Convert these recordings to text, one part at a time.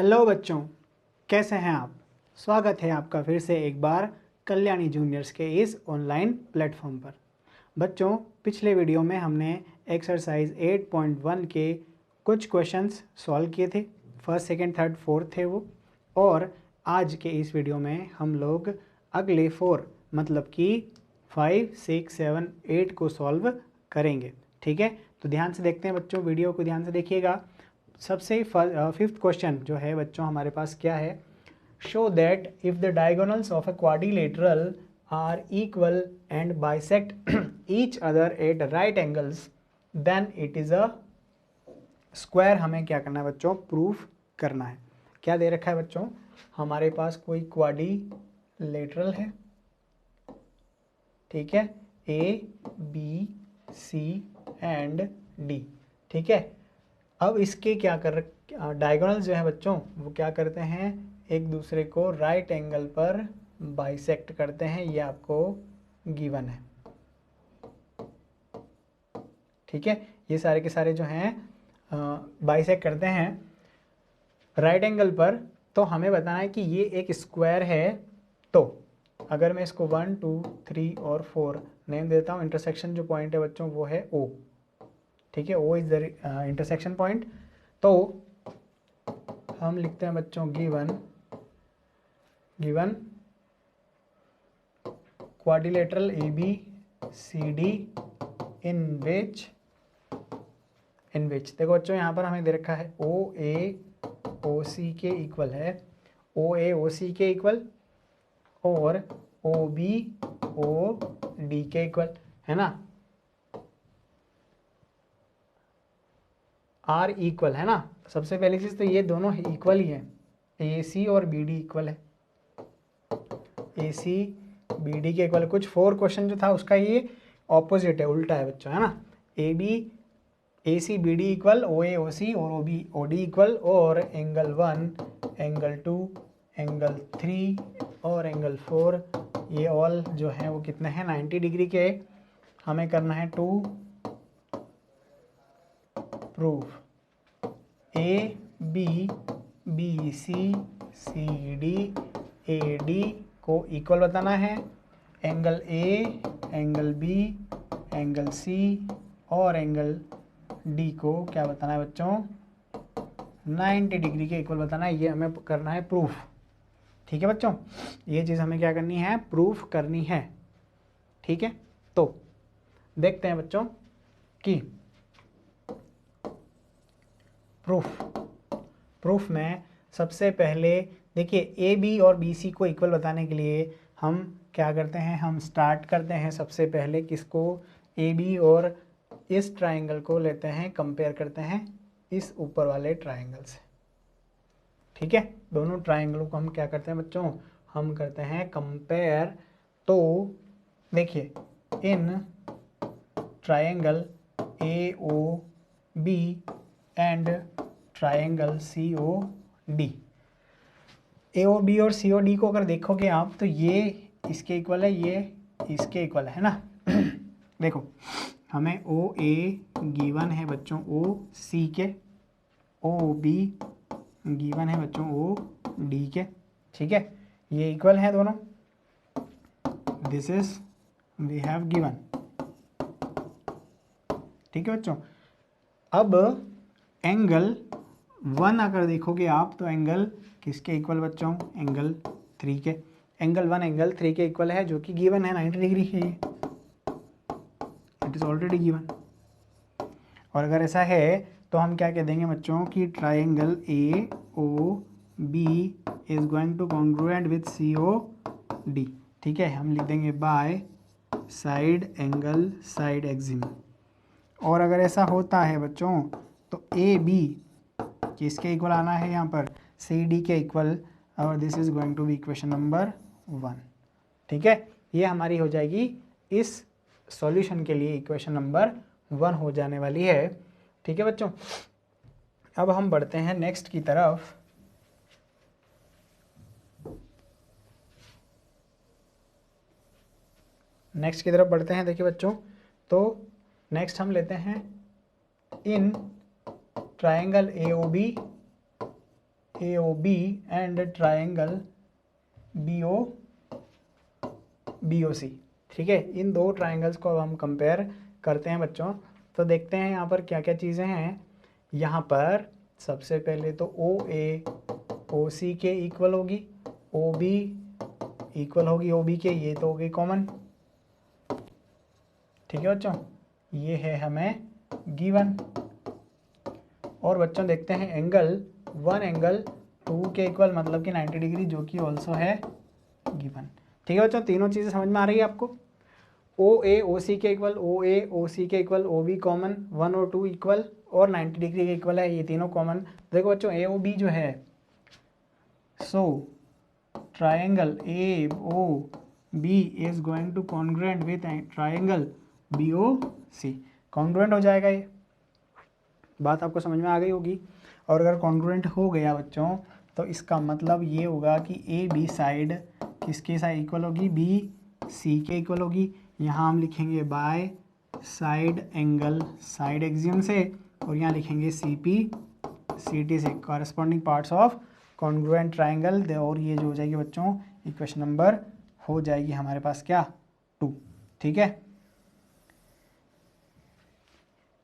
Hello बच्चों, कैसे हैं आप। स्वागत है आपका फिर से एक बार कल्याणी जूनियर्स के इस ऑनलाइन प्लेटफॉर्म पर। बच्चों, पिछले वीडियो में हमने एक्सरसाइज 8.1 के कुछ क्वेश्चंस सॉल्व किए थे। फर्स्ट, सेकंड, थर्ड, फोर्थ थे वो। और आज के इस वीडियो में हम लोग अगले 4 मतलब कि 5, 6, 7, 8 को सॉल्व करेंगे। ठीक है, तो ध्यान से देखते हैं बच्चों, वीडियो को ध्यान से देखिएगा। सबसे फिफ्थ क्वेश्चन जो है बच्चों हमारे पास क्या है, show that if the diagonals of a quadrilateral are equal and bisect each other at right angles then it is a square. हमें क्या करना है बच्चों, प्रूफ करना है। क्या दे रखा है बच्चों, हमारे पास कोई क्वाड्रिलेटरल है, ठीक है, A B C and D. ठीक है, अब इसके क्या कर डायगोनल जो है बच्चों वो क्या करते हैं, एक दूसरे को राइट एंगल पर बाइसेक्ट करते हैं। ये आपको गिवन है। ठीक है, ये सारे के सारे जो हैं बाइसेक्ट करते हैं राइट एंगल पर। तो हमें बताना है कि ये एक स्क्वायर है। तो अगर मैं इसको 1, 2, 3 और 4 नेम देता हूँ, इंटरसेक्शन जो पॉइंट है बच्चों वो है O। ठीक है, O is the intersection point. तो हम लिखते हैं बच्चों गिवन क्वाड्रिलेटरल ABCD इन विच देखो बच्चों यहाँ पर हमें दे रखा है OA OC के इक्वल है, OA OC के इक्वल और OBOD के इक्वल है ना, R इक्वल है ना। सबसे पहली चीज तो ये दोनों इक्वल ही है, AC और BD इक्वल है, AC BD के इक्वल। कुछ 4 क्वेश्चन जो था उसका ये ऑपोजिट है, उल्टा है बच्चों, है ना। AC BD equal, OA OC और OD इक्वल, और एंगल 1 एंगल 2 एंगल 3 और एंगल 4 ये ऑल जो है वो कितने हैं, 90 डिग्री के। हमें करना है टू प्रूफ ABCD AD को इक्वल बताना है, angle A angle B angle C और एंगल D को क्या बताना है बच्चों, 90 डिग्री के इक्वल बताना है। ये हमें करना है प्रूफ। ठीक है बच्चों, ये चीज़ हमें क्या करनी है, प्रूफ करनी है। ठीक है, तो देखते हैं बच्चों कि प्रूफ में सबसे पहले देखिए AB और BC को इक्वल बताने के लिए हम क्या करते हैं, हम स्टार्ट करते हैं सबसे पहले किसको, AB और इस ट्राइंगल को लेते हैं, कंपेयर करते हैं इस ऊपर वाले ट्राइंगल से। ठीक है, दोनों ट्राइंगलों को हम क्या करते हैं बच्चों, हम करते हैं कंपेयर। तो देखिए in triangle AOB and triangle COD, AOB और COD को अगर देखोगे आप तो ये इसके इक्वल है, ये इसके इक्वल है ना। देखो हमें OA गिवन है बच्चों OC के, OB गिवन है बच्चों OD के। ठीक है, ये इक्वल है दोनों, this is we have given. ठीक है बच्चों, अब एंगल 1 अगर देखोगे आप तो एंगल किसके इक्वल बच्चों, एंगल 3 के। एंगल 1 एंगल 3 के इक्वल है, जो कि गिवन है 90 डिग्री है, ये इट इज ऑलरेडी गिवन। और अगर ऐसा है तो हम क्या कह देंगे बच्चों कि triangle AOB is going to congruent with COD। ठीक है, हम लिख देंगे by side angle side Exim. और अगर ऐसा होता है बच्चों तो AB किसके इक्वल आना है यहाँ पर, CD के इक्वल, और this is going to be equation number 1। ठीक है, ये हमारी हो जाएगी इस सॉल्यूशन के लिए इक्वेशन नंबर 1 हो जाने वाली है। ठीक है बच्चों, अब हम बढ़ते हैं नेक्स्ट की तरफ। बढ़ते हैं। देखिए बच्चों, तो नेक्स्ट हम लेते हैं in triangle AOB AOB and triangle BOC। ठीक है, इन दो ट्राइंगल्स को अब हम कंपेयर करते हैं बच्चों। तो देखते हैं यहाँ पर क्या क्या चीज़ें हैं। यहाँ पर सबसे पहले तो OA OC के इक्वल होगी, OB इक्वल होगी OB के, ये तो हो गई कॉमन। ठीक है बच्चों, ये है हमें गिवन। और बच्चों देखते हैं एंगल 1 एंगल 2 के इक्वल, मतलब कि 90 डिग्री, जो कि ऑल्सो है गिवन। ठीक है बच्चों, तीनों चीज़ें समझ में आ रही है आपको। OA OC के इक्वल, OA OC के इक्वल, OB कॉमन, 1 और 2 इक्वल और 90 डिग्री के इक्वल है, ये तीनों कॉमन। देखो बच्चों AOB जो है, so triangle AOB is going to congruent with triangle BOC। Congruent हो जाएगा, ये बात आपको समझ में आ गई होगी। और अगर कॉन्ग्रुएंट हो गया बच्चों, तो इसका मतलब ये होगा कि AB साइड किसके साथ इक्वल होगी, BC के इक्वल होगी। यहाँ हम लिखेंगे by side angle side axiom से, और यहाँ लिखेंगे CP CT से, corresponding parts of congruent triangle. और ये जो हो जाएगी बच्चों इक्वेशन नंबर हो जाएगी हमारे पास क्या, 2। ठीक है,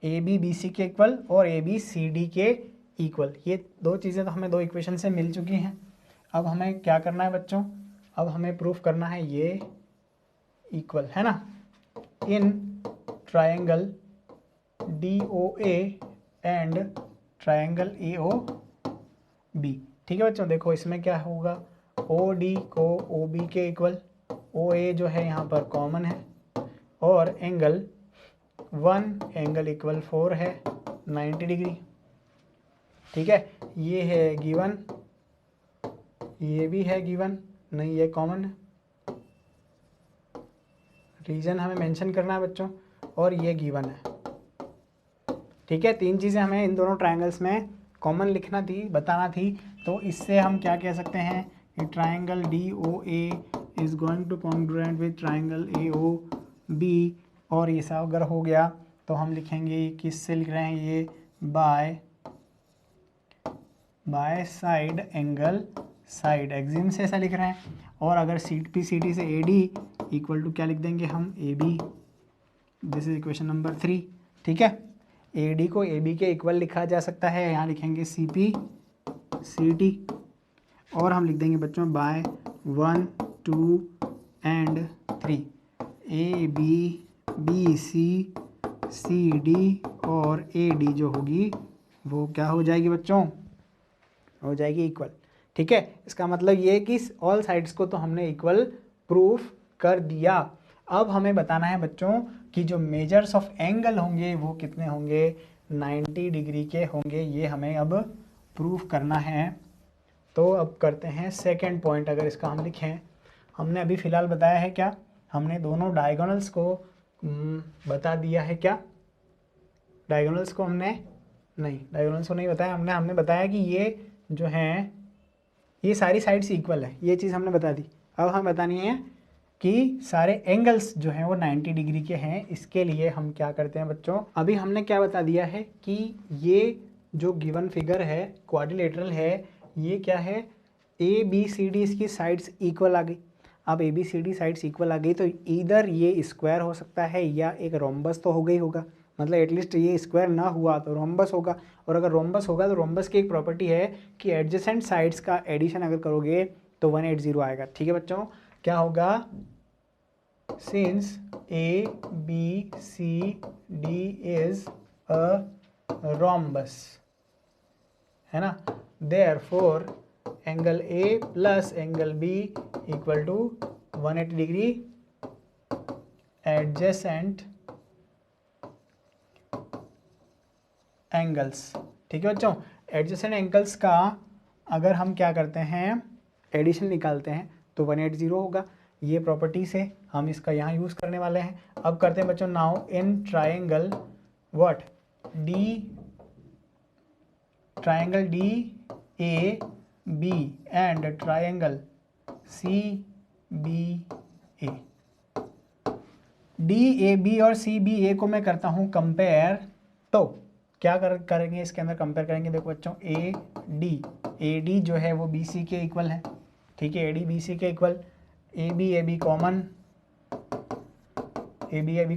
AB BC के इक्वल और AB CD के इक्वल, ये दो चीज़ें तो हमें दो इक्वेशन से मिल चुकी हैं। अब हमें क्या करना है बच्चों, अब हमें प्रूफ करना है ये इक्वल है ना in triangle DOA and triangle AOB। ठीक है बच्चों, देखो इसमें क्या होगा, OD को OB के इक्वल, OA जो है यहाँ पर कॉमन है, और एंगल 1 एंगल इक्वल 4 है 90 डिग्री। ठीक है, ये है गिवन, ये भी है गिवन, नहीं ये कॉमन है, रीजन हमें मेंशन करना है बच्चों, और ये गिवन है। ठीक है, तीन चीज़ें हमें इन दोनों ट्राइंगल्स में कॉमन लिखना थी, बताना थी। तो इससे हम क्या कह सकते हैं कि triangle DOA is going to congruent with triangle AOB। और ये सब अगर हो गया तो हम लिखेंगे किससे लिख रहे हैं, ये by side angle side axiom से ऐसा लिख रहे हैं। और अगर CP CT से AD इक्वल टू क्या लिख देंगे हम, AB। This is equation number 3। ठीक है, AD को AB के इक्वल लिखा जा सकता है, यहाँ लिखेंगे CP CT, और हम लिख देंगे बच्चों bye 1 2 and 3 AB BC CD और AD जो होगी वो क्या हो जाएगी बच्चों, हो जाएगी इक्वल। ठीक है, इसका मतलब ये कि ऑल साइड्स को तो हमने इक्वल प्रूफ कर दिया। अब हमें बताना है बच्चों कि जो मेजर्स ऑफ एंगल होंगे वो कितने होंगे, 90 डिग्री के होंगे, ये हमें अब प्रूफ करना है। तो अब करते हैं सेकंड पॉइंट। अगर इसका हम लिखें, हमने अभी फ़िलहाल बताया है क्या, हमने दोनों डायगोनल्स को बता दिया है क्या, डायगोनल्स को हमने नहीं, डायगोनल्स को नहीं बताया हमने बताया कि ये जो हैं ये सारी साइड्स इक्वल है, ये चीज़ हमने बता दी। अब हमें बतानी है कि सारे एंगल्स जो हैं वो 90 डिग्री के हैं। इसके लिए हम क्या करते हैं बच्चों, अभी हमने क्या बता दिया है कि ये जो गिवन फिगर है क्वाड्रिलेटरल है, ये क्या है, ABCD इसकी साइड्स इक्वल आ गई। अब ABCD साइड्स इक्वल आ गई तो इधर ये स्क्वायर हो सकता है या एक रोम्बस तो हो गई होगा, मतलब एटलीस्ट ये स्क्वायर ना हुआ तो रोम्बस होगा। और अगर रोम्बस होगा तो रोम्बस की एक प्रॉपर्टी है कि एडजेसेंट साइड्स का एडिशन अगर करोगे तो 180 आएगा। ठीक है बच्चों, क्या होगा, since ABCD is a rhombus, है ना, therefore angle A plus angle B equal to 180 degree adjacent angles. ठीक है बच्चों, एडजेसेंट एंगल्स का अगर हम क्या करते हैं, एडिशन निकालते हैं तो 180 होगा। ये प्रॉपर्टी से हम इसका यहाँ यूज़ करने वाले हैं। अब करते हैं बच्चों, now in triangle what triangle DAB and triangle CBA, DAB और CBA को मैं करता हूँ कंपेयर। तो क्या करेंगे इसके अंदर कंपेयर करेंगे। देखो बच्चों ए डी जो है वो बी सी के इक्वल है, ठीक है, ए डी बी सी के इक्वल, ए बी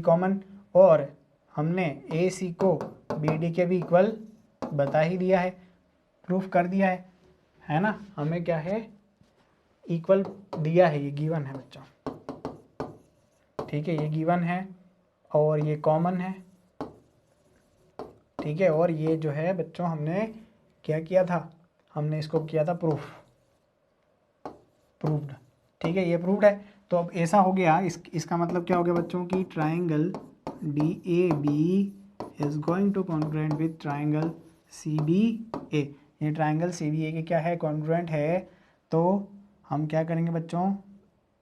कॉमन, और हमने ए सी को बी डी के भी इक्वल बता ही दिया है, प्रूफ कर दिया है ना, हमें क्या है इक्वल दिया है, ये गिवन है बच्चों, ठीक है, ये गिवन है और ये कॉमन है, ठीक है, और ये जो है बच्चों हमने क्या किया था, हमने इसको किया था प्रूव्ड, ठीक है, ये प्रूव्ड है। तो अब ऐसा हो गया, इसका मतलब क्या हो गया बच्चों की triangle D A B is going to congruent with triangle C B A, ये ट्राइंगल सी बी ए के क्या है कॉन्ग्रुएंट है। तो हम क्या करेंगे बच्चों,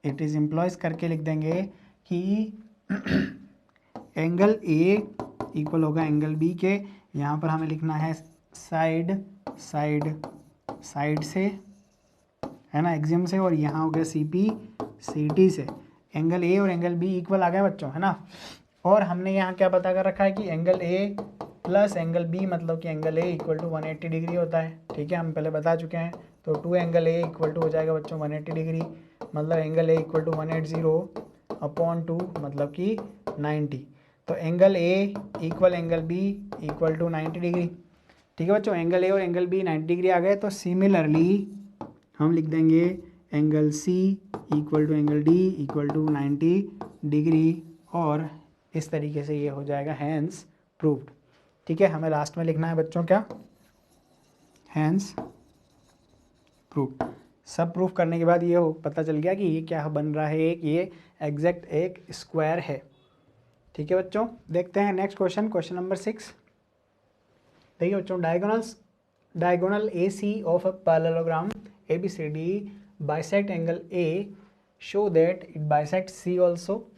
इट इज़ एम्प्लॉयज करके लिख देंगे कि एंगल ए इक्वल होगा एंगल बी के, यहाँ पर हमें लिखना है साइड से, है ना, एक्सियम से, और यहाँ हो गया सी पी सी टी से। एंगल ए और एंगल बी इक्वल आ गए बच्चों, है ना। और हमने यहाँ क्या पता कर रखा है कि angle A plus angle B मतलब कि angle A equal to 180 degree होता है, ठीक है, हम पहले बता चुके हैं। तो 2 एंगल ए इक्वल टू हो जाएगा बच्चों 180 डिग्री, मतलब एंगल ए इक्वल टू 180/2 मतलब कि 90। तो angle A equal angle B equal to 90 degree, ठीक है बच्चों, एंगल ए और एंगल बी 90 डिग्री आ गए। तो सिमिलरली हम लिख देंगे angle C equal to angle D equal to 90 degree, और इस तरीके से ये हो जाएगा हैंस प्रूव्ड, ठीक है। हमें लास्ट में लिखना है बच्चों क्या, हैंस प्रूव्ड। सब प्रूफ करने के बाद ये पता चल गया कि ये क्या बन रहा है, ये एग्जैक्ट एक स्क्वायर है, ठीक है बच्चों। देखते हैं नेक्स्ट क्वेश्चन नंबर 6। देखिए बच्चों, diagonal A C of a parallelogram A B C D bisect angle A, show that it bisect C also,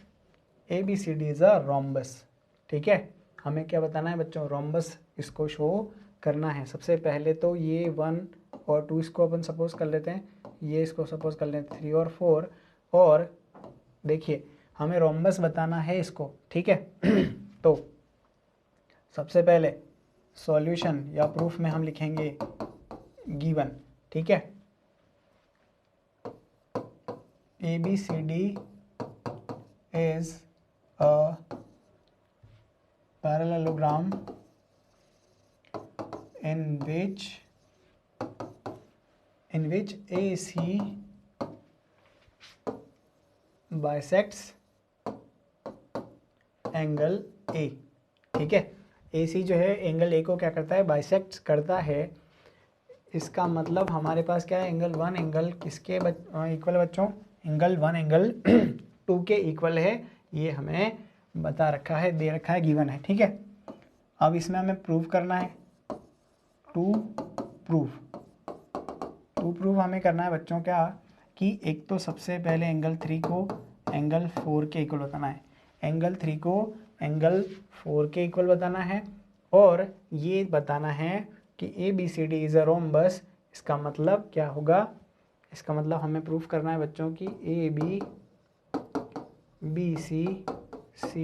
A B C D is a rhombus, ठीक है। हमें क्या बताना है बच्चों, रोम्बस इसको शो करना है। सबसे पहले तो ये 1 और 2 इसको अपन सपोज कर लेते हैं, ये इसको सपोज कर लेते हैं 3 और 4, और देखिए हमें रोम्बस बताना है इसको, ठीक है। तो सबसे पहले सॉल्यूशन या प्रूफ में हम लिखेंगे गिवन, ठीक है, A B C D is a parallelogram in which AC bisects angle A, ठीक है। AC जो है एंगल A को क्या करता है, बाइसेक्ट करता है। इसका मतलब हमारे पास क्या है, एंगल 1 एंगल किसके इक्वल बच्चों, एंगल 1 एंगल 2 के इक्वल है, ये हमें बता रखा है, दे रखा है, गिवन है, ठीक है। अब इसमें हमें प्रूव करना है, टू प्रूफ हमें करना है बच्चों क्या, कि एक तो सबसे पहले एंगल 3 को एंगल 4 के इक्वल बताना है, एंगल 3 को एंगल 4 के इक्वल बताना है, और ये बताना है कि A B C D is a rhombus. इसका मतलब क्या होगा, इसका मतलब हमें प्रूफ करना है बच्चों की ए बी सी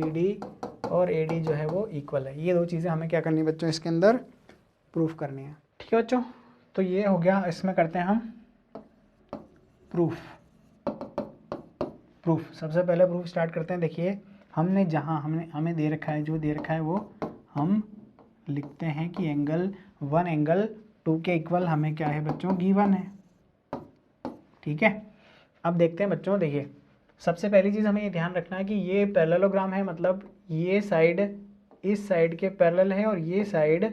डी और ए डी जो है वो इक्वल है। ये दो चीज़ें हमें क्या करनी है बच्चों, इसके अंदर प्रूफ करनी है, ठीक है बच्चों। तो ये हो गया, इसमें करते हैं हम प्रूफ। सबसे पहले प्रूफ स्टार्ट करते हैं। देखिए हमने जहाँ हमें दे रखा है, जो दे रखा है वो हम लिखते हैं कि एंगल 1 एंगल 2 के इक्वल हमें क्या है बच्चों, गिवन है, ठीक है। अब देखते हैं बच्चों, देखिए सबसे पहली चीज़ हमें ये ध्यान रखना है कि ये पैरेललोग्राम है, मतलब ये साइड इस साइड के पैरेलल है और ये साइड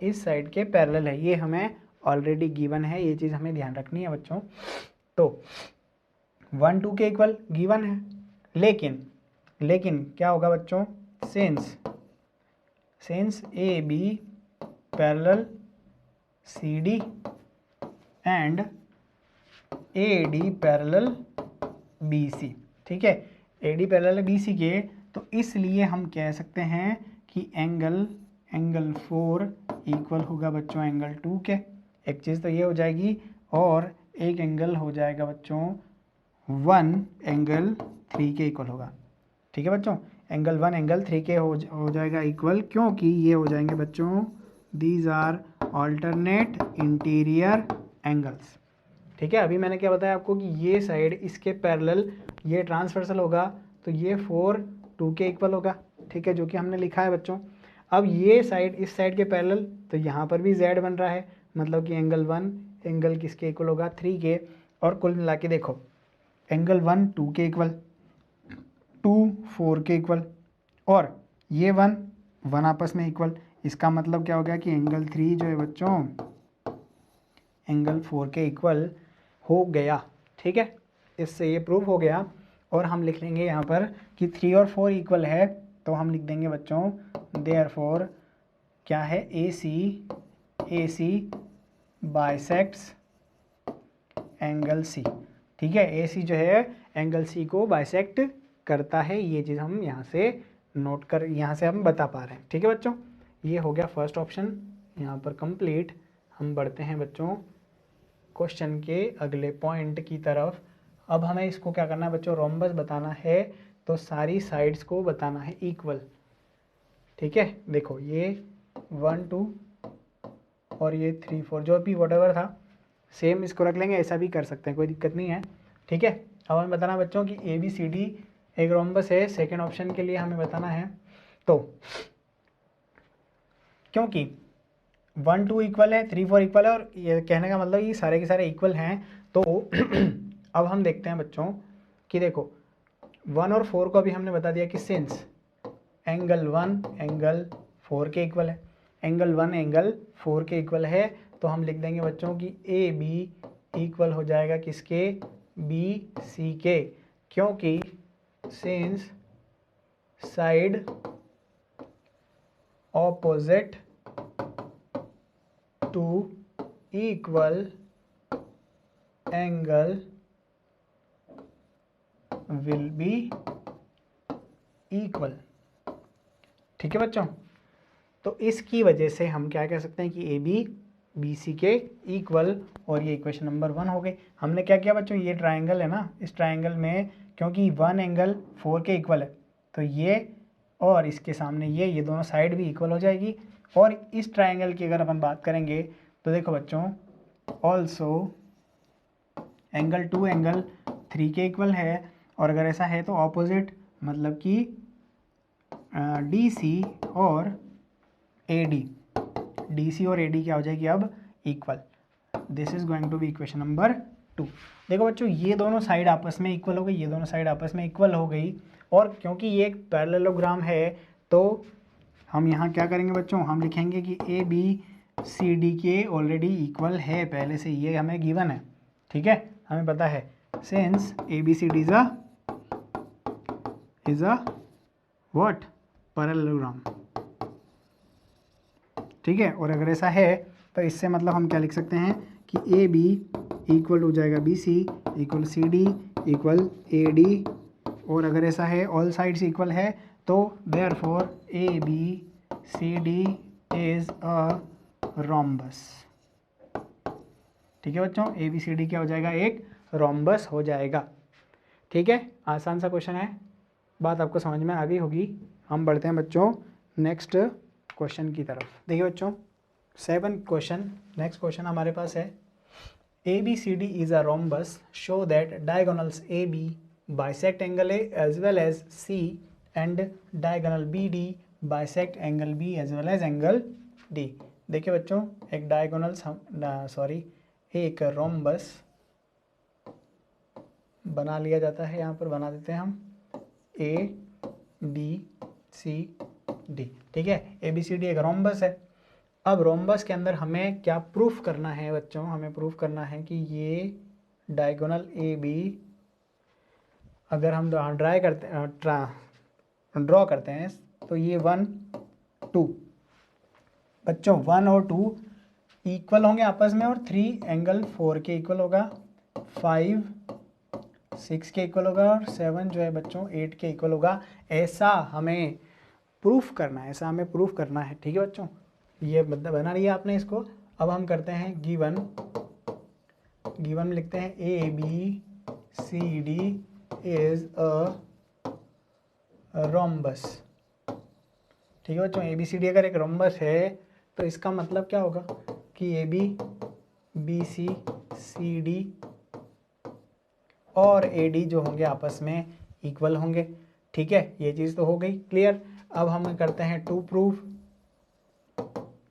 इस साइड के पैरेलल है, ये हमें ऑलरेडी गिवन है, ये चीज़ हमें ध्यान रखनी है बच्चों। तो 1 2 के इक्वल गिवन है, लेकिन क्या होगा बच्चों, since A B parallel C D and A D parallel B C, ठीक है, A D parallel B C के, तो इसलिए हम कह सकते हैं कि एंगल 4 इक्वल होगा बच्चों एंगल 2 के। एक चीज़ तो ये हो जाएगी, और एक एंगल हो जाएगा बच्चों 1 एंगल 3 के इक्वल होगा, ठीक है बच्चों। एंगल 1 एंगल 3 के हो जाएगा इक्वल, क्योंकि ये हो जाएंगे बच्चों these are alternate interior angles. ठीक है, अभी मैंने क्या बताया आपको कि ये साइड इसके पैरेलल ये ट्रांसवर्सल होगा तो ये 4 2 के इक्वल होगा। ठीक है, जो कि हमने लिखा है बच्चों। अब ये साइड इस साइड के पैरेलल तो यहाँ पर भी z बन रहा है, मतलब कि एंगल 1 एंगल किसके इक्वल होगा 3 के। और कुल मिला के देखो एंगल 1 2 के इक्वल, 2 4 के इक्वल, और ये 1 आपस में इक्वल। इसका मतलब क्या हो गया कि एंगल 3 जो है बच्चों एंगल 4 के इक्वल हो गया। ठीक है, इससे ये प्रूफ हो गया। और हम लिख लेंगे यहाँ पर कि 3 और 4 इक्वल है, तो हम लिख देंगे बच्चों देयरफॉर क्या है ए सी बाइसेक्ट्स एंगल सी। ठीक है, ए सी जो है एंगल सी को बाइसेक्ट करता है, ये चीज़ हम यहाँ से नोट कर यहाँ से हम बता पा रहे हैं। ठीक है बच्चों, ये हो गया फर्स्ट ऑप्शन यहाँ पर कंप्लीट। हम बढ़ते हैं बच्चों क्वेश्चन के अगले पॉइंट की तरफ। अब हमें इसको क्या करना है बच्चों, रोम्बस बताना है, तो सारी साइड्स को बताना है इक्वल। ठीक है, देखो ये 1 2 और ये 3 4 जो भी वॉटेवर था सेम इसको रख लेंगे, ऐसा भी कर सकते हैं, कोई दिक्कत नहीं है। ठीक है, अब हमें बताना बच्चों कि ए बी सी डी एक रोम्बस है। सेकेंड ऑप्शन के लिए हमें बताना है, तो क्योंकि 1 2 इक्वल है, 3 4 इक्वल है, और ये कहने का मतलब ये सारे के सारे इक्वल हैं, तो अब हम देखते हैं बच्चों कि देखो 1 और 4 को अभी हमने बता दिया कि सिंस एंगल 1 एंगल 4 के इक्वल है, एंगल 1 एंगल 4 के इक्वल है, तो हम लिख देंगे बच्चों कि ए बी इक्वल हो जाएगा किसके, बी सी के, क्योंकि since side opposite to equal angle will be equal. ठीक है बच्चों, तो इसकी वजह से हम क्या कह सकते हैं कि ए बी बी सी के इक्वल, और ये इक्वेशन नंबर 1 हो गई। हमने क्या किया बच्चों, ये ट्रायंगल है ना, इस ट्रायंगल में क्योंकि 1 एंगल 4 के इक्वल है, तो ये और इसके सामने ये दोनों साइड भी इक्वल हो जाएगी। और इस ट्रायंगल की अगर अपन बात करेंगे तो देखो बच्चों ऑल्सो एंगल 2 एंगल 3 के इक्वल है, और अगर ऐसा है तो ऑपोजिट मतलब कि डी सी और ए डी और ए डी क्या हो जाएगी अब equal. This is going to be equation number 2। देखो बच्चों ये दोनों साइड आपस में इक्वल हो गई, ये दोनों साइड आपस में इक्वल हो गई, और क्योंकि ये एक पैरेललोग्राम है तो हम यहाँ क्या करेंगे बच्चों, हम लिखेंगे कि ए बी सी डी के ऑलरेडी इक्वल है पहले से, ये हमें गिवन है। ठीक है, हमें पता है since A B C D is a what parallelogram. ठीक है, और अगर ऐसा है तो इससे मतलब हम क्या लिख सकते हैं कि ए बी इक्वल हो जाएगा B C equal C D equal A D, और अगर ऐसा है ऑल साइड्स इक्वल है तो therefore A B C D is a rhombus. ठीक है बच्चों, ए बी सी डी क्या हो जाएगा, एक रोम्बस हो जाएगा। ठीक है, आसान सा क्वेश्चन है, बात आपको समझ में आ गई होगी। हम बढ़ते हैं बच्चों नेक्स्ट क्वेश्चन की तरफ। देखिए बच्चों 7 क्वेश्चन, नेक्स्ट क्वेश्चन हमारे पास है A B C D is a rhombus, show that diagonals A B bisect angle A as well as C and diagonal B D bisect angle B as well as angle D. देखिए बच्चों एक diagonals एक rhombus बना लिया जाता है, यहाँ पर बना देते हैं हम ए बी सी डी। ठीक है, ए बी सी डी एक रोम्बस है। अब रोम्बस के अंदर हमें क्या प्रूफ करना है बच्चों, हमें प्रूफ करना है कि ये डायगोनल ए बी अगर हम ड्रॉ करते हैं तो ये 1 2 बच्चों 1 और 2 इक्वल होंगे आपस में, और 3 एंगल 4 के इक्वल होगा, 5 6 के इक्वल होगा, और 7 जो है बच्चों 8 के इक्वल होगा। ऐसा हमें प्रूफ करना है, ऐसा हमें प्रूफ करना है। ठीक है बच्चों, ये मतलब बना लिया आपने इसको। अब हम करते हैं गिवन में लिखते हैं A B C D is a rhombus. ठीक है बच्चों, ए बी सी डी अगर एक रोम्बस है तो इसका मतलब क्या होगा कि A B, B C, C D और ए डी जो होंगे आपस में इक्वल होंगे। ठीक है, ये चीज़ तो हो गई क्लियर। अब हम करते हैं टू प्रूफ।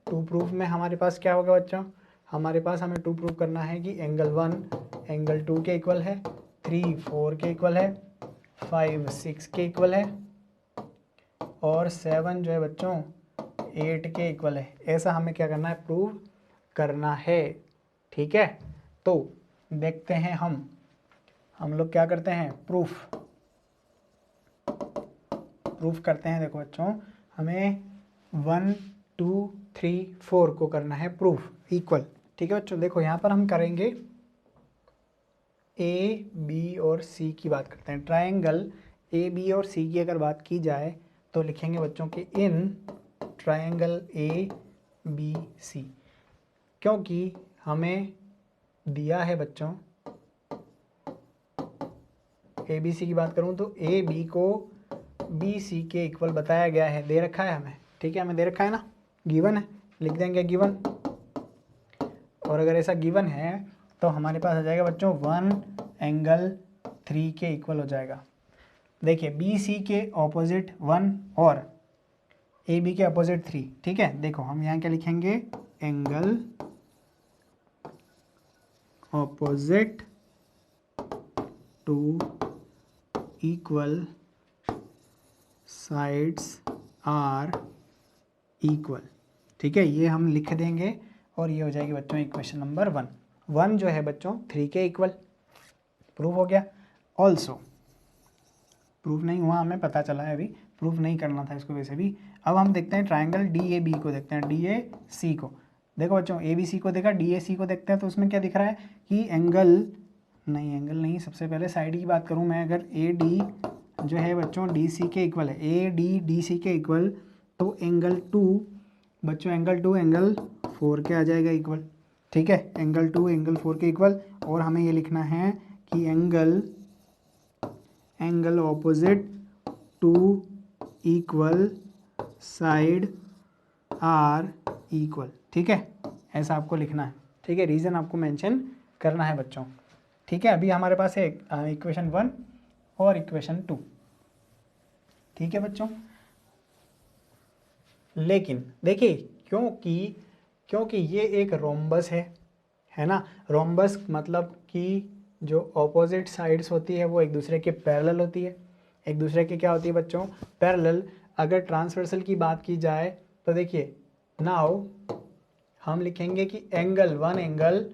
टू प्रूफ में हमारे पास क्या होगा बच्चों, हमारे पास हमें टू प्रूफ करना है कि एंगल 1 एंगल 2 के इक्वल है, 3 4 के इक्वल है, 5 6 के इक्वल है और 7 जो है बच्चों 8 के इक्वल है। ऐसा हमें क्या करना है, प्रूव करना है। ठीक है, तो देखते हैं हम लोग क्या करते हैं, प्रूफ करते हैं। देखो बच्चों, हमें 1 2 3 4 को करना है प्रूफ इक्वल। ठीक है बच्चों, देखो यहाँ पर हम करेंगे ए बी और सी की बात करते हैं। ट्रायंगल ए बी और सी की अगर बात की जाए तो लिखेंगे बच्चों कि इन ट्रायंगल ए बी सी, क्योंकि हमें दिया है बच्चों ए बी सी की बात करूं तो ए बी को बी सी के इक्वल बताया गया है, दे रखा है हमें। ठीक है, हमें दे रखा है ना, गिवन है, लिख देंगे गिवन। और अगर ऐसा गिवन है तो हमारे पास आ जाएगा बच्चों 1 एंगल 3 के इक्वल हो जाएगा। देखिए बी सी के ऑपोजिट 1 और ए बी के अपोजिट 3। ठीक है, देखो हम यहाँ क्या लिखेंगे, angle opposite to equal sides are equal. ठीक है, ये हम लिख देंगे और ये हो जाएगी बच्चों इक्वेशन नंबर 1 जो है बच्चों 3 के इक्वल। प्रूफ हो गया। ऑल्सो प्रूफ नहीं हुआ, हमें पता चला है, अभी प्रूफ नहीं करना था इसको वैसे भी। अब हम देखते हैं ट्रायंगल डी ए बी को, देखते हैं डी ए सी को। देखो बच्चों ए बी सी को देखा, डी ए सी को देखते हैं तो उसमें क्या दिख रहा है कि एंगल नहीं, सबसे पहले साइड की बात करूं मैं, अगर ए डी जो है बच्चों डी सी के इक्वल है, ए डी डी सी के इक्वल, तो एंगल 2 बच्चों एंगल 2 एंगल 4 के आ जाएगा इक्वल। ठीक है, एंगल 2 एंगल 4 के इक्वल। और हमें ये लिखना है कि angle opposite to equal side are equal. ठीक है, ऐसा आपको लिखना है। ठीक है, रीज़न आपको मेंशन करना है बच्चों। ठीक है, अभी हमारे पास है इक्वेशन 1 और इक्वेशन 2। ठीक है बच्चों, लेकिन देखिए क्योंकि ये एक रोम्बस है ना। रोम्बस मतलब कि जो ऑपोजिट साइड्स होती है वो एक दूसरे के पैरेलल होती है। एक दूसरे के क्या होती है बच्चों, पैरेलल। अगर ट्रांसवर्सल की बात की जाए तो देखिए नाउ हम लिखेंगे कि एंगल 1 एंगल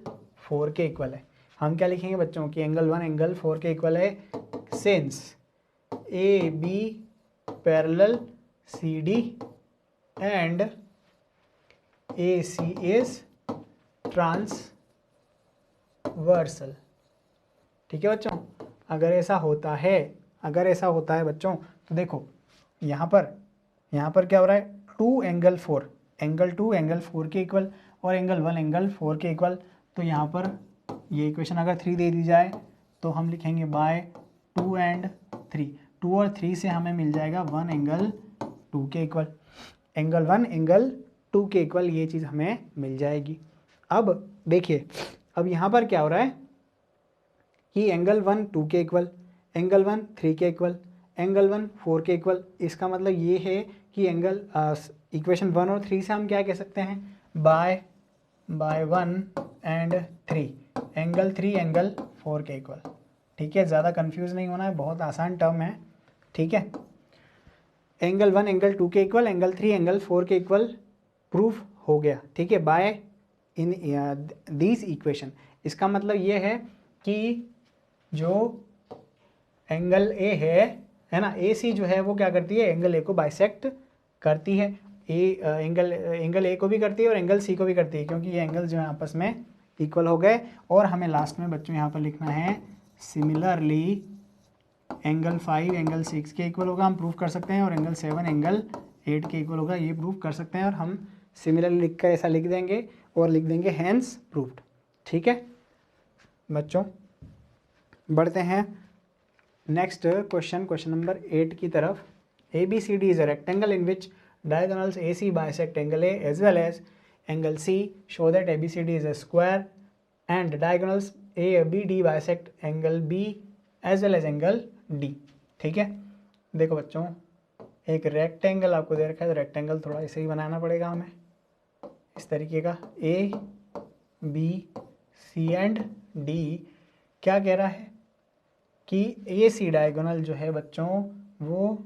4 के इक्वल है। हम क्या लिखेंगे बच्चों कि एंगल 1 एंगल 4 के इक्वल है since A B parallel C D and A C is transversal. ठीक है बच्चों, अगर ऐसा होता है बच्चों तो देखो यहाँ पर क्या हो रहा है, 2 एंगल 4 एंगल 2 एंगल 4 के इक्वल और एंगल 1 एंगल 4 के इक्वल। तो यहाँ पर ये इक्वेशन अगर 3 दे दी जाए तो हम लिखेंगे बाय 2 एंड 3। 2 और 3 से हमें मिल जाएगा 1 एंगल 2 के इक्वल। एंगल 1 एंगल 2 के इक्वल ये चीज़ हमें मिल जाएगी। अब देखिए, अब यहाँ पर क्या हो रहा है कि एंगल 1 2 के इक्वल, एंगल 1 3 के इक्वल, एंगल 1 4 के इक्वल। इसका मतलब ये है कि एंगल इक्वेशन 1 और 3 से हम क्या कह सकते हैं, बाय 1 एंड 3 एंगल 3 एंगल 4 के इक्वल। ठीक है, ज़्यादा कंफ्यूज नहीं होना है, बहुत आसान टर्म है। ठीक है, एंगल 1 एंगल 2 के इक्वल, एंगल 3 एंगल 4 के इक्वल प्रूफ हो गया। ठीक है, बाय इन दिस इक्वेशन। इसका मतलब ये है कि जो एंगल ए है ना, ए सी जो है वो क्या करती है, एंगल ए को बाइसेक्ट करती है। एंगल ए को भी करती है और एंगल सी को भी करती है, क्योंकि ये एंगल जो है आपस में इक्वल हो गए। और हमें लास्ट में बच्चों यहाँ पर लिखना है सिमिलरली एंगल 5 एंगल 6 के इक्वल होगा, हम प्रूफ कर सकते हैं, और एंगल 7 एंगल 8 के इक्वल होगा, ये प्रूफ कर सकते हैं। और हम सिमिलरली लिख कर ऐसा लिख देंगे और लिख देंगे हैंस प्रूफ्ड। ठीक है बच्चों, बढ़ते हैं नेक्स्ट क्वेश्चन नंबर 8 की तरफ। ABCD is a rectangle in which diagonals AC bisect angle A as well as angle C, show that ABCD is a square and diagonals ABD bisect angle B as well as angle D। ठीक है, देखो बच्चों एक rectangle आपको दे रखा है, तो rectangle थोड़ा ऐसे ही बनाना पड़ेगा हमें, इस तरीके का ABC एंड D। क्या कह रहा है कि AC डायगोनल जो है बच्चों वो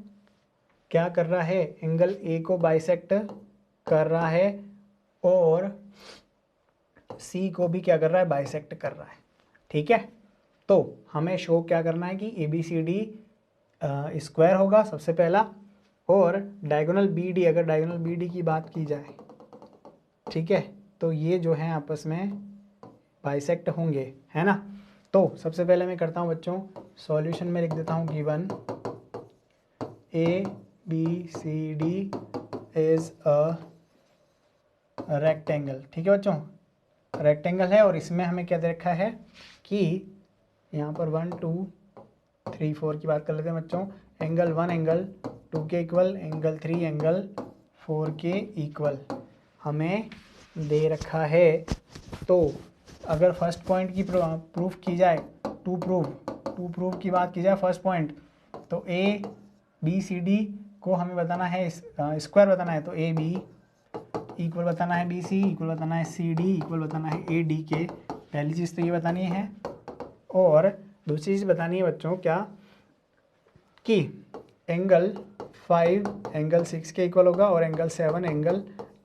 क्या कर रहा है, एंगल A को बाइसेक्ट कर रहा है और C को भी क्या कर रहा है, बाइसेक्ट कर रहा है। ठीक है, तो हमें शो क्या करना है कि ABCD स्क्वायर होगा सबसे पहला, और डायगोनल BD, अगर डायगोनल BD की बात की जाए, ठीक है, तो ये जो है आपस में बाइसेक्ट होंगे, है ना। तो सबसे पहले मैं करता हूँ बच्चों, सॉल्यूशन में लिख देता हूँ given ABCD is a rectangle. ठीक है बच्चों, रेक्टेंगल है और इसमें हमें क्या दे रखा है कि यहाँ पर 1 2 3 4 की बात कर लेते हैं बच्चों। एंगल 1 एंगल 2 के इक्वल, एंगल 3 एंगल 4 के इक्वल हमें दे रखा है। तो अगर फर्स्ट पॉइंट की प्रूफ की जाए, टू प्रूफ की बात की जाए फर्स्ट पॉइंट, तो ABCD को हमें बताना है, स्क्वायर बताना है, तो AB इक्वल बताना है BC, इक्वल बताना है CD, इक्वल बताना है AD के। पहली चीज़ तो ये बतानी है, और दूसरी चीज़ बतानी है बच्चों क्या, कि एंगल 5 एंगल 6 के इक्वल होगा और एंगल 7 एंगल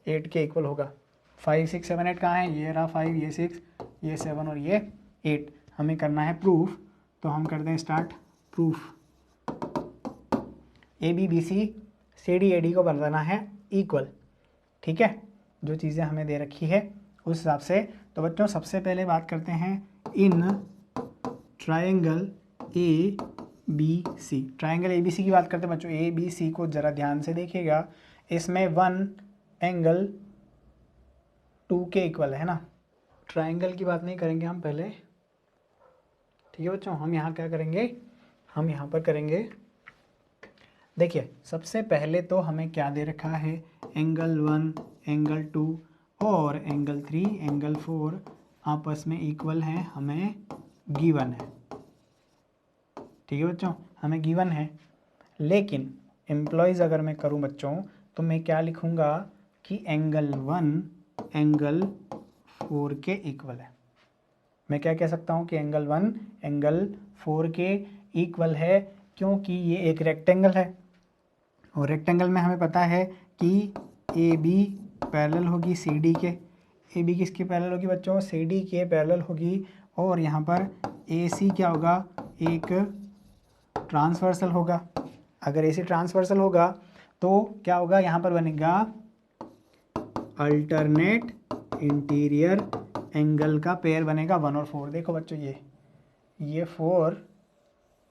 8 के इक्वल होगा। 5 6 7 8 कहाँ है, ये रहा 5, ये 6, ये 7 और ये 8। हमें करना है प्रूफ, तो हम करते हैं start. Proof ABBC CD AD को बनाना है इक्वल। ठीक है, जो चीज़ें हमें दे रखी है उस हिसाब से। तो बच्चों सबसे पहले बात करते हैं in triangle ABC। Triangle ABC की बात करते हैं बच्चों। ABC को ज़रा ध्यान से देखिएगा, इसमें 1 एंगल 2 के इक्वल है ना। ट्रायंगल की बात नहीं करेंगे हम पहले, ठीक है बच्चों। हम यहाँ क्या करेंगे, हम यहाँ पर करेंगे, देखिए सबसे पहले तो हमें क्या दे रखा है, एंगल 1 एंगल 2 और एंगल 3 एंगल 4 आपस में इक्वल हैं, हमें गिवन है। ठीक है बच्चों, हमें गिवन है। लेकिन एम्प्लॉयज़ अगर मैं करूं बच्चों, तो मैं क्या लिखूंगा कि एंगल 1 एंगल 4 के इक्वल है। मैं क्या कह सकता हूं कि एंगल 1 एंगल 4 के इक्वल है, क्योंकि ये एक रेक्टेंगल है और रेक्टेंगल में हमें पता है कि AB पैरेलल होगी CD के। AB किसके पैरेलल होगी बच्चों, CD के पैरेलल होगी। और यहाँ पर AC क्या होगा, एक ट्रांसवर्सल होगा। अगर AC ट्रांसवर्सल होगा तो क्या होगा, यहाँ पर बनेगा अल्टरनेट इंटीरियर एंगल का पेयर बनेगा 1 और 4। देखो बच्चों ये 4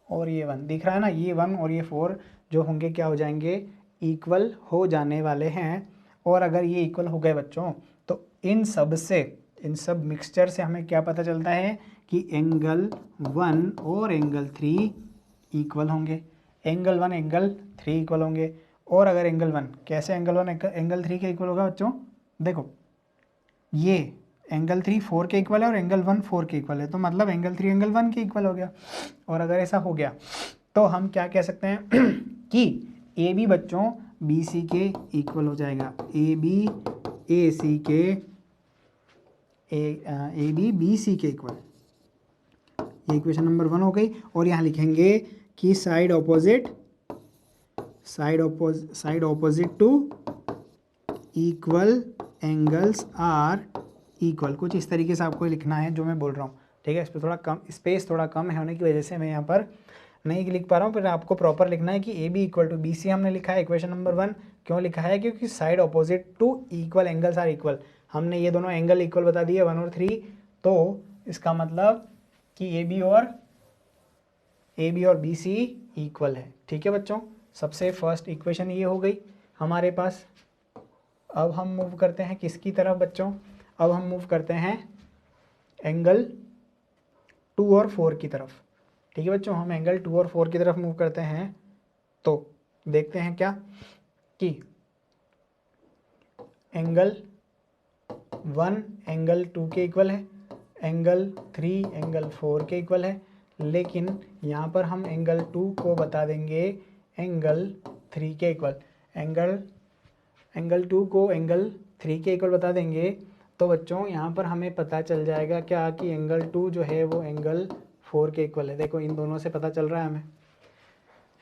और ये 1 दिख रहा है ना, ये 1 और ये 4 जो होंगे क्या हो जाएंगे, इक्वल हो जाने वाले हैं। और अगर ये इक्वल हो गए बच्चों, तो इन सब मिक्सचर से हमें क्या पता चलता है कि एंगल 1 और एंगल 3 इक्वल होंगे, एंगल 1 एंगल 3 इक्वल होंगे। और अगर एंगल 1 कैसे, एंगल 1 एंगल 3 के इक्वल होगा बच्चों, देखो ये एंगल 3 4 के इक्वल है और एंगल 1 4 के इक्वल है, तो मतलब एंगल 3 एंगल 1 के इक्वल हो गया। और अगर ऐसा हो गया तो हम क्या कह सकते हैं कि AB बच्चों BC के इक्वल हो जाएगा, AB AC के AB BC के इक्वल। ये इक्वेशन नंबर 1 हो गई। और यहाँ लिखेंगे कि side opposite to equal angles are equal. कुछ इस तरीके से आपको लिखना है जो मैं बोल रहा हूँ, ठीक है। इस पर थोड़ा कम स्पेस थोड़ा कम है होने की वजह से मैं यहाँ पर नहीं लिख पा रहा हूँ, फिर आपको प्रॉपर लिखना है कि AB इक्वल टू BC हमने लिखा है इक्वेशन नंबर 1। क्यों लिखा है, क्योंकि side opposite to equal angles are equal. हमने ये दोनों एंगल इक्वल बता दिए 1 और 3, तो इसका मतलब कि AB और BC इक्वल है। ठीक है बच्चों, सबसे फर्स्ट इक्वेशन ये हो गई हमारे पास। अब हम मूव करते हैं किसकी तरफ बच्चों, अब हम मूव करते हैं एंगल 2 और 4 की तरफ। ठीक है बच्चों, हम एंगल 2 और 4 की तरफ मूव करते हैं। तो देखते हैं क्या कि एंगल 1 एंगल 2 के इक्वल है, एंगल 3 एंगल 4 के इक्वल है, लेकिन यहाँ पर हम एंगल 2 को बता देंगे एंगल 3 के इक्वल। एंगल 2 को एंगल 3 के इक्वल बता देंगे तो बच्चों यहाँ पर हमें पता चल जाएगा क्या कि एंगल 2 जो है वो एंगल 4 के इक्वल है। देखो इन दोनों से पता चल रहा है हमें,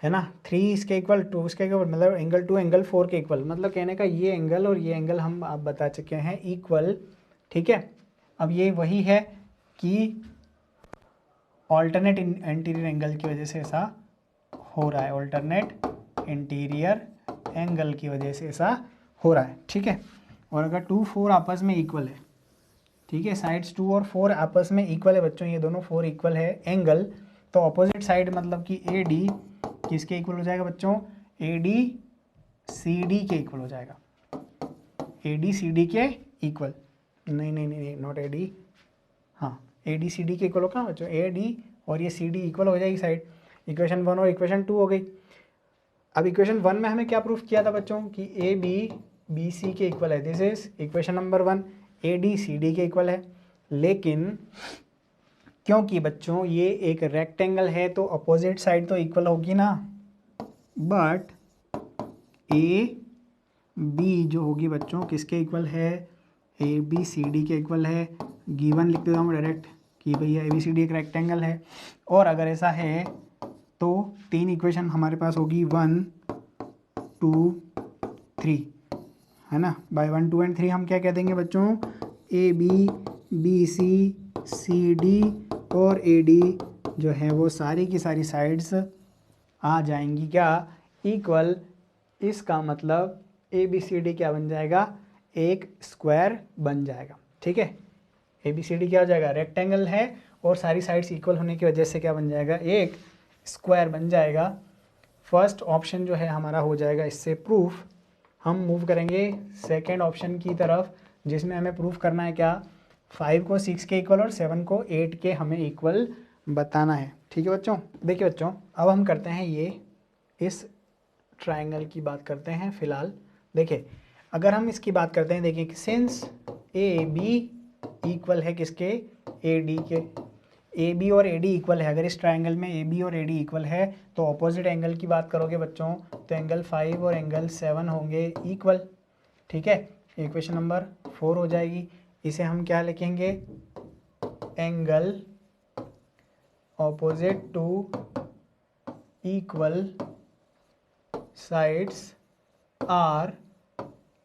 है ना। 3 इसके इक्वल, 2 इसके इक्वल, मतलब एंगल 2 एंगल 4 के इक्वल, मतलब कहने का ये एंगल और ये एंगल हम आप बता चुके हैं इक्वल, ठीक है। अब ये वही है कि ऑल्टरनेट इंटीरियर एंगल की वजह से ऐसा हो रहा है, ऑल्टरनेट इंटीरियर एंगल की वजह से ऐसा हो रहा है, ठीक है। और अगर 2 4 आपस में इक्वल है, ठीक है, साइड्स 2 और 4 आपस में इक्वल है बच्चों, ये दोनों 4 इक्वल है एंगल, तो अपोजिट साइड मतलब कि ए डी किसके इक्वल हो जाएगा बच्चों, ए डी सी डी के इक्वल हो जाएगा, ए डी सी डी के इक्वल, नहीं नॉट ए डी, हाँ ए डी सी डी के इक्वल होगा बच्चों, ए डी और ये सी डी इक्वल हो जाएगी साइड। इक्वेशन 1 और इक्वेशन 2 हो गई। अब इक्वेशन 1 में हमें क्या प्रूफ किया था बच्चों कि ए बी बी सी के इक्वल है, this is equation number 1, A D C D के इक्वल है। लेकिन क्योंकि बच्चों ये एक रेक्टेंगल है तो अपोजिट साइड तो इक्वल होगी ना, बट ए बी जो होगी बच्चों किसके इक्वल है, ए बी सी डी के इक्वल है। गिवन लिख देता हूँ डायरेक्ट कि भैया ए बी सी डी एक रेक्टेंगल है, और अगर ऐसा है तो 3 इक्वेशन हमारे पास होगी 1 2 3, है ना। बाय 1 2 एंड 3 हम क्या कह देंगे बच्चों, A B B C C D और ए डी जो है वो सारी की सारी साइड्स आ जाएंगी क्या, इक्वल। इसका मतलब ए बी सी डी क्या बन जाएगा, एक स्क्वायर बन जाएगा, ठीक है। ए बी सी डी क्या हो जाएगा, रेक्टेंगल है और सारी साइड्स इक्वल होने की वजह से क्या बन जाएगा, एक स्क्वायर बन जाएगा। फर्स्ट ऑप्शन जो है हमारा हो जाएगा इससे प्रूफ। हम मूव करेंगे सेकेंड ऑप्शन की तरफ, जिसमें हमें प्रूफ करना है क्या, 5 को 6 के इक्वल और 7 को 8 के हमें इक्वल बताना है, ठीक है बच्चों। देखिए बच्चों अब हम करते हैं ये इस ट्रायंगल की बात करते हैं फ़िलहाल। देखिए अगर हम इसकी बात करते हैं, देखिए सिंस ए बी इक्वल है किसके, ए डी के, ए बी और ए डी इक्वल है। अगर इस ट्रायंगल में ए बी और ए डी इक्वल है तो ऑपोजिट एंगल की बात करोगे बच्चों तो एंगल 5 और एंगल 7 होंगे इक्वल, ठीक है। इक्वेशन नंबर 4 हो जाएगी। इसे हम क्या लिखेंगे, angle opposite to equal sides are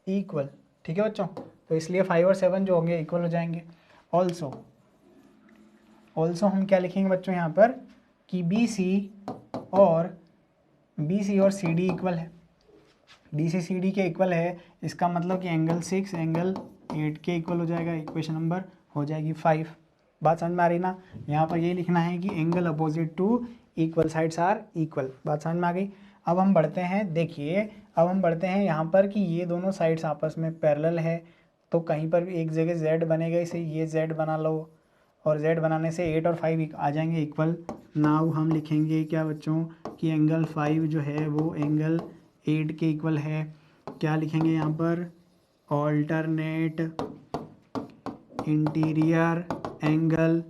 equal, ठीक है बच्चों। तो इसलिए 5 और 7 जो होंगे इक्वल हो जाएंगे। ऑल्सो हम क्या लिखेंगे बच्चों यहाँ पर कि बी सी और सी डी इक्वल है, बी सी डी के इक्वल है, इसका मतलब कि एंगल 6 एंगल 8 के इक्वल हो जाएगा। इक्वेशन नंबर हो जाएगी 5। बात समझ में आ रही ना। यहाँ पर ये लिखना है कि angle opposite to equal sides are equal. बात समझ में आ गई। अब हम बढ़ते हैं, देखिए अब हम बढ़ते हैं यहाँ पर कि ये दोनों साइड्स आपस में पैरेलल है, तो कहीं पर भी एक जगह z बनेगा, इसे ये z बना लो और z बनाने से 8 और 5 आ जाएंगे इक्वल। नाउ हम लिखेंगे क्या बच्चों कि एंगल 5 जो है वो एंगल 8 के इक्वल है। क्या लिखेंगे यहाँ पर, ऑल्टरनेट इंटीरियर एंगल।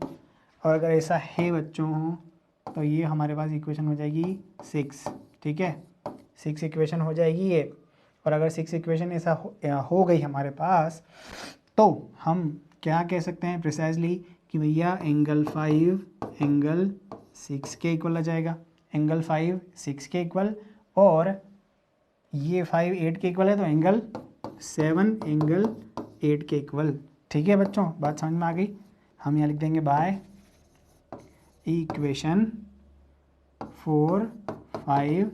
और अगर ऐसा है बच्चों तो ये हमारे पास इक्वेशन हो जाएगी 6, ठीक है। 6 इक्वेशन हो जाएगी ये। और अगर 6 इक्वेशन ऐसा हो गई हमारे पास तो हम क्या कह सकते हैं प्रिसाइजली कि भैया एंगल 5 एंगल 6 के इक्वल आ जाएगा। एंगल 5 6 के इक्वल और ये 5 8 के इक्वल है, तो एंगल 7 एंगल 8 के इक्वल, ठीक है बच्चों। बात समझ में आ गई। हम यहाँ लिख देंगे by equation 4 5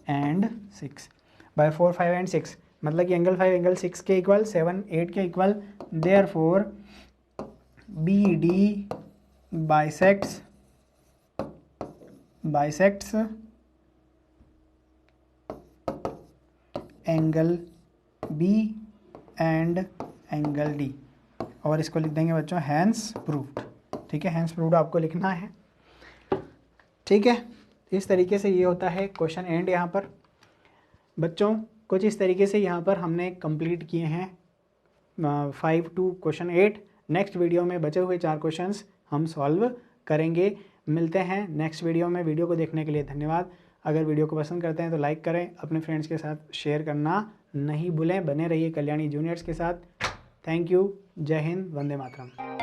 and 6। By 4 5 and 6 मतलब कि एंगल 5 एंगल 6 के इक्वल 7 8 के equal, therefore B D bisects angle B and angle D. और इसको लिख देंगे बच्चों हैंस प्रूव्ड, ठीक है। हैंस प्रूव्ड आपको लिखना है, ठीक है। इस तरीके से ये होता है क्वेश्चन एंड। यहाँ पर बच्चों कुछ इस तरीके से यहाँ पर हमने कंप्लीट किए हैं 5 to क्वेश्चन 8। नेक्स्ट वीडियो में बचे हुए 4 क्वेश्चंस हम सॉल्व करेंगे। मिलते हैं नेक्स्ट वीडियो में। वीडियो को देखने के लिए धन्यवाद। अगर वीडियो को पसंद करते हैं तो लाइक करें, अपने फ्रेंड्स के साथ शेयर करना नहीं भूलें। बने रहिए कल्याणी जूनियर्स के साथ। Thank you. जय हिंद, वंदे मातरम।